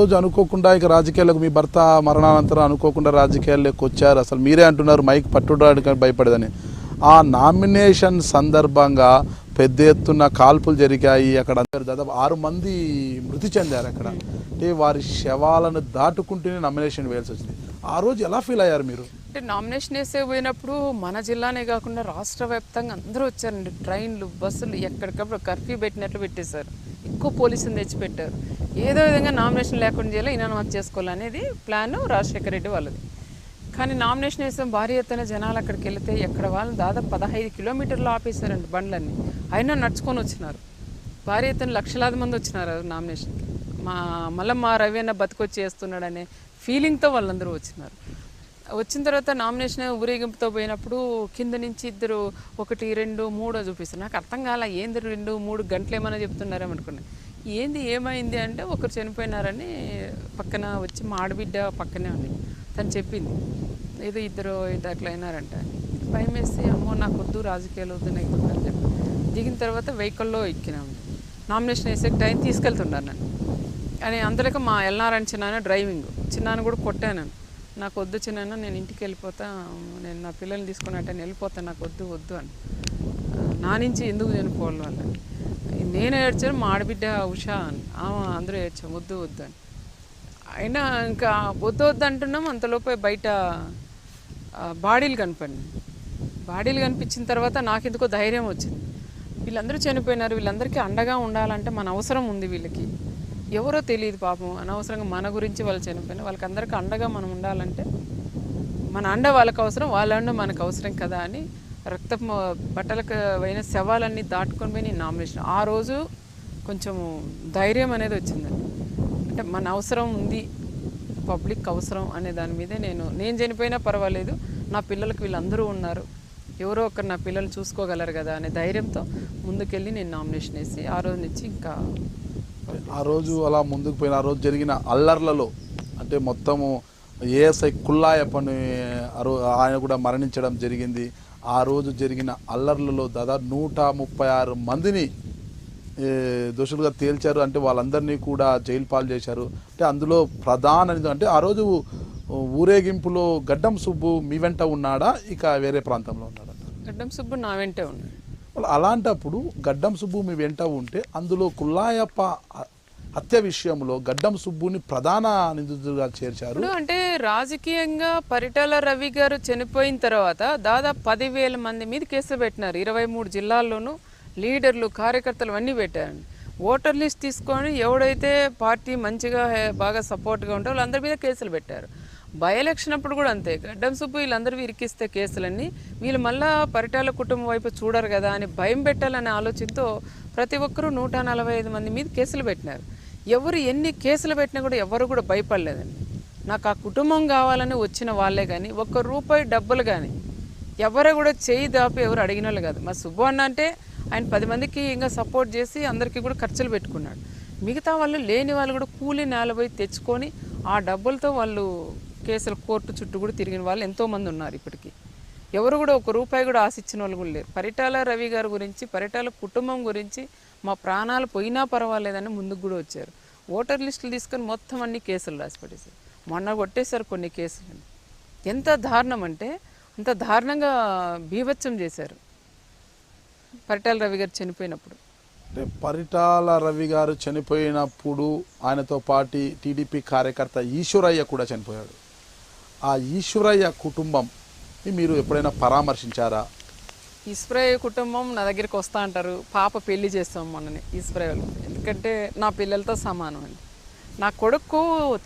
ఒకరోజు అనుకోకుండా ఇక రాజకీయాలకు మీ భర్త మరణానంతరం అనుకోకుండా రాజకీయాల్లోకి వచ్చారు. అసలు మీరే అంటున్నారు మైక్ పట్టుకోవడానికి భయపడదని. ఆ నామినేషన్ సందర్భంగా పెద్ద ఎత్తున కాల్పులు జరిగాయి. అక్కడ దాదాపు 6 మంది మృతి చెందారు. అక్కడ అంటే వారి శవాలను దాటుకుంటూనే నామినేషన్ వేయాల్సి వచ్చింది. ఆ రోజు ఎలా ఫీల్ అయ్యారు మీరు? అంటే నామినేషన్ వేసే పోయినప్పుడు మన జిల్లానే కాకుండా రాష్ట్ర వ్యాప్తంగా అందరూ వచ్చారండి. ట్రైన్లు, బస్సులు ఎక్కడికప్పుడు కర్ఫ్యూ పెట్టినట్లు పెట్టేశారు. ఎక్కువ పోలీసులు తెచ్చిపెట్టారు. ఏదో విధంగా నామినేషన్ లేకుండా చేయాలి, ఇనామతి చేసుకోవాలనేది ప్లాన్ రాజశేఖర రెడ్డి వాళ్ళది. కానీ నామినేషన్ వేసాం భారీ ఎత్తున జనాలు అక్కడికి వెళితే ఎక్కడ వాళ్ళు దాదాపు 15 కిలోమీటర్లు ఆపేశారండి బండ్లన్నీ. అయినా నడుచుకొని వచ్చినారు. భారీ ఎత్తున లక్షలాది మంది వచ్చినారు నామినేషన్కి. మా రవి అన్న బతికొచ్చి చేస్తున్నాడనే ఫీలింగ్తో వాళ్ళందరూ వచ్చినారు. వచ్చిన తర్వాత నామినేషన్ ఊరేగింపుతో పోయినప్పుడు కింద నుంచి ఇద్దరు 1, 2, 3 చూపిస్తారు. నాకు అర్థం కాల, ఏంది 2, 3 గంటలు ఏమైనా చెప్తున్నారేమో అనుకున్నాను. ఏమైంది అంటే ఒకరు చనిపోయినారని పక్కన వచ్చి మా ఆడబిడ్డ పక్కనే ఉంది, తను చెప్పింది ఏదో ఇద్దరు అట్లా అయినారంట. భయం వేసి అమ్మో నాకు వద్దు, రాజకీయాలు వద్దు నాకు అని చెప్పి దిగిన తర్వాత వెహికల్లో ఎక్కినాము. నామినేషన్ వేసే టైం తీసుకెళ్తున్నారు నన్ను అని. అందులోకి మా ఎల్నారాయణ చిన్నాన్న డ్రైవింగ్, చిన్నాన్న కూడా కొట్టాను. నాకు వద్దు చిన్నాన్న, నేను ఇంటికి వెళ్ళిపోతా, నేను నా పిల్లల్ని తీసుకుని అంటే వెళ్ళిపోతాను, నాకు వద్దు అని. నా నుంచి ఎందుకు చనిపోవాలి వాళ్ళని. నేను ఏడ్చాను, మా ఆడబిడ్డ ఉషా అని అందరూ ఏడ్చాం వద్దు అని. అయినా ఇంకా వద్దు అంటున్నాం. అంతలోపే బయట బాడీలు కనిపించిన తర్వాత నాకెందుకో ధైర్యం వచ్చింది. వీళ్ళందరూ చనిపోయినారు, వీళ్ళందరికీ అండగా ఉండాలంటే మన అవసరం ఉంది. వీళ్ళకి ఎవరో తెలియదు పాపం, అనవసరంగా మన గురించి వాళ్ళు చనిపోయినా వాళ్ళకి అందరికీ అండగా మనం ఉండాలంటే మన అండ వాళ్ళకి అవసరం, వాళ్ళ అండ మనకు అవసరం కదా అని బట్టలకు అయిన శవాలన్నీ దాటుకొని పోయి నేను నామినేషన్. ఆ రోజు కొంచెం ధైర్యం అనేది వచ్చిందండి. అంటే మన అవసరం ఉంది, పబ్లిక్ అవసరం అనే దాని మీదే నేను చనిపోయినా పర్వాలేదు, నా పిల్లలకు వీళ్ళందరూ ఉన్నారు, ఎవరో ఒకరు నా పిల్లలు చూసుకోగలరు కదా అనే ధైర్యంతో ముందుకెళ్ళి నేను నామినేషన్ వేసి ఆ రోజు నుంచి ఇంకా ఆ రోజు అలా ముందుకు పోయిన ఆ రోజు జరిగిన అల్లర్లలో అంటే మొత్తము ఏఎస్ఐ కుల్లాయప్పని ఆయన కూడా మరణించడం జరిగింది. ఆ రోజు జరిగిన అల్లర్లలో దాదాపు 136 మందిని దోషులుగా తేల్చారు. అంటే వాళ్ళందరినీ కూడా జైలు పాలు చేశారు. అంటే అందులో ప్రధాన అంటే ఆ రోజు ఊరేగింపులో గడ్డం సుబ్బు మీ వెంట ఉన్నాడా, ఇక వేరే ప్రాంతంలో ఉన్నాడా? గడ్డం సుబ్బు నా వెంటే ఉన్నాడు. అలాంటప్పుడు గడ్డం సుబ్బు మీ వెంట ఉంటే అందులో కుల్లాయప్ప హత్య విషయంలో గడ్డం సుబ్బుని ప్రధాన నిందితులుగా చేర్చారు. అంటే రాజకీయంగా పరిటాల రవి గారు చనిపోయిన తర్వాత దాదాపు 10,000 మంది మీద కేసులు పెట్టినారు. 23 జిల్లాల్లోనూ లీడర్లు, కార్యకర్తలు అన్నీ పెట్టారండి. ఓటర్ లిస్ట్ తీసుకొని ఎవడైతే పార్టీ మంచిగా బాగా సపోర్ట్గా ఉంటే వాళ్ళందరి మీద కేసులు పెట్టారు. బై ఎలక్షన్ అప్పుడు కూడా అంతే. గడ్డం సుబ్బు వీళ్ళందరూ ఇరికిస్తే కేసులన్నీ వీళ్ళు మళ్ళీ పరిటాల కుటుంబం వైపు చూడరు కదా అని భయం పెట్టాలనే ఆలోచనతో ప్రతి ఒక్కరూ 145 మంది మీద కేసులు పెట్టినారు. ఎవరు ఎన్ని కేసులు పెట్టినా కూడా ఎవరు కూడా భయపడలేదండి. నాకు ఆ కుటుంబం కావాలని వచ్చిన వాళ్ళే కానీ ₹1 డబ్బులు కానీ ఎవరు కూడా చేయి దాపి ఎవరు అడిగిన వాళ్ళు కాదు. మా సుబ్బు అన్న అంటే ఆయన 10 మందికి ఇంకా సపోర్ట్ చేసి అందరికీ కూడా ఖర్చులు పెట్టుకున్నాడు. మిగతా వాళ్ళు లేని వాళ్ళు కూడా కూలి నేల పోయి తెచ్చుకొని ఆ డబ్బులతో వాళ్ళు కేసులు కోర్టు చుట్టూ కూడా తిరిగిన వాళ్ళు ఎంతోమంది ఉన్నారు. ఇప్పటికీ ఎవరు కూడా ₹1 కూడా ఆశించిన వాళ్ళు కూడా లేరు. పరిటాల రవి గారి గురించి, పరిటాల కుటుంబం గురించి మా ప్రాణాలు పోయినా పర్వాలేదని ముందుకు కూడా వచ్చారు. ఓటర్ లిస్టులు తీసుకొని మొత్తం అన్ని కేసులు రాసి పెట్టేశారు. మొన్న కొట్టేశారు కొన్ని కేసులు. ఎంత దారుణం అంటే అంత దారుణంగా బీభత్సం చేశారు పరిటాల రవి గారు చనిపోయినప్పుడు. అంటే పరిటాల రవి గారు చనిపోయినప్పుడు ఆయనతో పాటు టీడీపీ కార్యకర్త ఈశ్వరయ్య కూడా చనిపోయాడు. ఆ ఈశ్వరయ్య కుటుంబం మీరు ఎప్పుడైనా పరామర్శించారా? ఈశ్వరయ్య కుటుంబం నా దగ్గరికి వస్తూ అంటారు. పాప పెళ్లి చేస్తాం మొన్ననే ఈశ్వరయ్య వాళ్ళు. ఎందుకంటే నా పిల్లలతో సమానం అండి. నా కొడుకు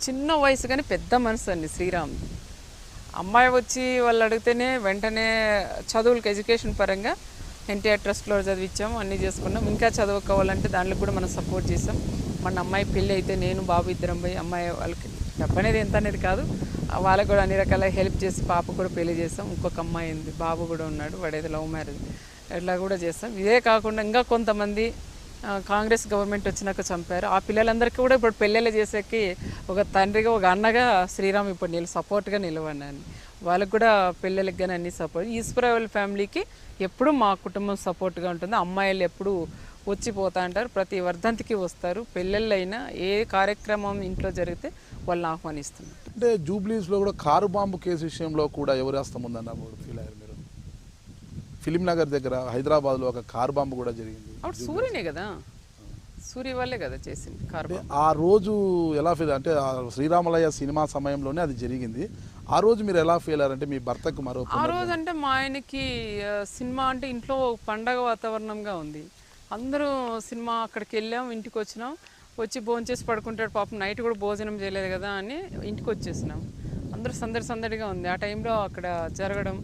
చిన్న వయసు కానీ పెద్ద మనసు అండి శ్రీరామ్. అమ్మాయి వచ్చి వాళ్ళు అడిగితేనే వెంటనే చదువులకు ఎడ్యుకేషన్ పరంగా ఎన్టీఆర్ ట్రస్ట్లో చదివించాము, అన్నీ చేసుకున్నాం. ఇంకా చదువుకోవాలంటే దాంట్లో కూడా మనం సపోర్ట్ చేసాం. మన అమ్మాయి పెళ్ళి అయితే నేను బాబు ఇద్దరం పోయి అమ్మాయి వాళ్ళకి డబ్బు అనేది ఎంత అనేది కాదు, వాళ్ళకు కూడా అన్ని రకాల హెల్ప్ చేసి పాప కూడా పెళ్లి చేస్తాం. ఇంకొక అమ్మాయి ఉంది, బాబు కూడా ఉన్నాడు, వాడేది లవ్ మ్యారేజ్, ఇట్లా కూడా చేస్తాం. ఇదే కాకుండా ఇంకా కొంతమంది కాంగ్రెస్ గవర్నమెంట్ వచ్చినాక చంపారు. ఆ పిల్లలందరికీ కూడా ఇప్పుడు పెళ్ళిళ్ళు చేసేకి ఒక తండ్రిగా ఒక అన్నగా శ్రీరామ్ ఇప్పుడు సపోర్ట్గా నిలవన్నాను. వాళ్ళకు కూడా పెళ్ళిళ్ళకి కానీ అన్ని సపోర్ట్. ఈశ్వరయ్య వాళ్ళ ఫ్యామిలీకి ఎప్పుడు మా కుటుంబం సపోర్ట్గా ఉంటుంది. అమ్మాయిలు ఎప్పుడు వచ్చిపోతా అంటారు. ప్రతి వర్ధంతికి వస్తారు. పెళ్ళిళ్ళైనా ఏ కార్యక్రమం ఇంట్లో జరిగితే వాళ్ళని ఆహ్వానిస్తున్నారు. అంటే జూబ్లీస్లో కూడా కారు బాంబు కేసు విషయంలో కూడా ఎవరి హస్తం ఉందన్న ఫీల్ అయ్యారు మీరు? ఫిలిం నగర్ దగ్గర హైదరాబాద్లో ఒక కారు బాంబు కూడా జరిగింది. అప్పుడు సూర్యనే కదా, సూర్య వాళ్ళే కదా చేసింది కారు బాంబు. ఆ రోజు ఎలా ఫీల్ అంటే ఆ శ్రీరామలయ్య సినిమా సమయంలోనే అది జరిగింది. ఆ రోజు మీరు ఎలా ఫీల్ అయ్యారంటే మీ భర్తకు మరో ఆ రోజు అంటే మా ఆయనకి సినిమా అంటే ఇంట్లో పండగ వాతావరణంగా ఉంది. అందరూ సినిమా అక్కడికి వెళ్ళాం, ఇంటికి వచ్చినాం, వచ్చి భోంచేసి పడుకుంటాడు పాపం, నైట్ కూడా భోజనం చేయలేదు కదా అని ఇంటికి వచ్చేసినాం. అందరూ సందడిగా ఉంది. ఆ టైంలో అక్కడ జరగడం